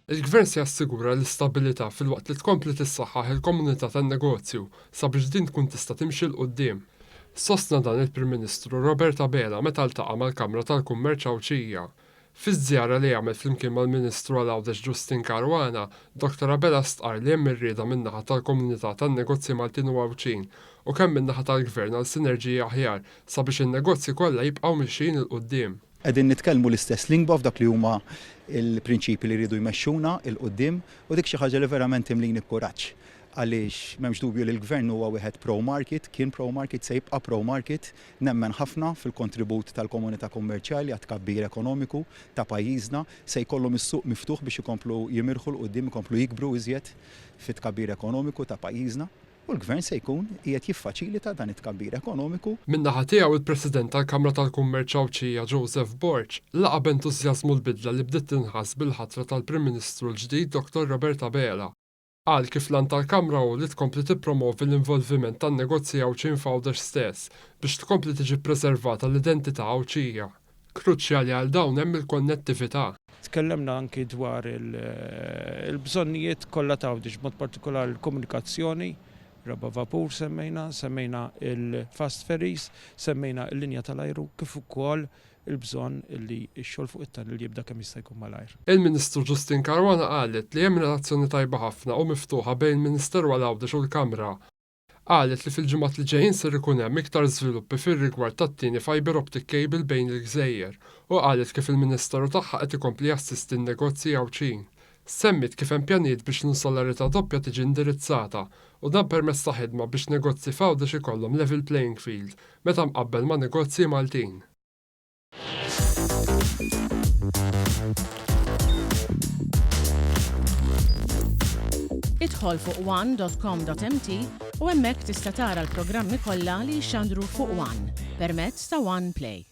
Il-Gvern se jassigura l-istabilità fil-waqt li tkompli tissaħħaħ il-komunità tan-negozju sabiex din tkun tista' timxi l qudiem. Sostna dan il-Prim Ministru Robert Abela meta ltaqa' mal-Kamra tal-Kummerċ Awċija. Fiż-żjara li għamel flimkien mal-Ministru għal-Għawdex Justin Caruana, Dr. Abela stqar li hemm irrieda min-naħa tal-komunità tan-negozji Maltin u Għawċin u kemm min-naħa tal-Gvern għal sinerġija aħjar sabiex in-negozji kollha jibqgħu mixjin il qudiem. Qegħdin nitkellmu l-istess lingwa f'dak li huma il-prinċipi li rridu jmexxuna il qudiem u dik xi ħaġa li verament imlini b'kuraġġ. Għaliex m'hemmx dubju li l-Gvern huwa wieħed pro-market, kien pro-market, se jibqa' pro-market, nemmen ħafna fil-kontribut tal-komunità kummerċjali għat tkabbir ekonomiku ta' pajjiżna se jkollhom is-suq miftuħ biex ikomplu jimirħu l qudiem ikomplu jikbru iżjed fit-tkabbir ekonomiku ta' pajjiżna. U l-Gvern se jkun qiegħed jiffaċilita dan it-tkabbir ekonomiku. Min-naħa tiegħu il-President tal-Kamra tal-Kummerċ Awċija Joseph Borg laqa b'entużjażmu l-bidla li bdiet tinħass bil-ħatra tal-Prim Ministru l-ġdid Dr. Robert Abela. Qal kif lan tal-Kamra hu li tkompli tippromovi l-involviment tan-negozji Għawċin f'Għawdex stess biex tkompli tiġi ppreservata l-identità Għawċija. Kruċjali għal dawn hemm il-konnettività. Tkellemna anki dwar il-bżonnijiet kollha ta' Għawdex, mod partikolari l-komunikazzjoni, raba vapur semmejna il-fast ferries, semmejna il-linja tal-ajru kif ukoll il-bżonn li x-xogħol fuq it-tunnel jibda kemm jista' jkun malajr. Il-Ministru Justin Caruana qalet li hemm relazzjoni tajba ħafna u miftuħa bejn il-Ministeru għal-Għawdex u l-Kamra. Qalet li fil-ġimgħat li ġejjin ser ikun hemm iktar żviluppi fir-rigward tat-tieni fiber optic cable bejn il-Gżejjer u qalet kif il-Ministeru tagħha qed ikompli jassisti n-negozji Għawċin. Semmit kif hemm pjanijiet biex l-insolarità doppja tiġi indirizzata u dan permezz ta' ħidma biex negozji f'Għawdex ikollhom level playing field meta mqabbel ma' negozji Maltin. Idħol fuq one.com.mt u hemmhekk tista' tara l-programmi kollha li jxandru fuq One permezz ta' One Play.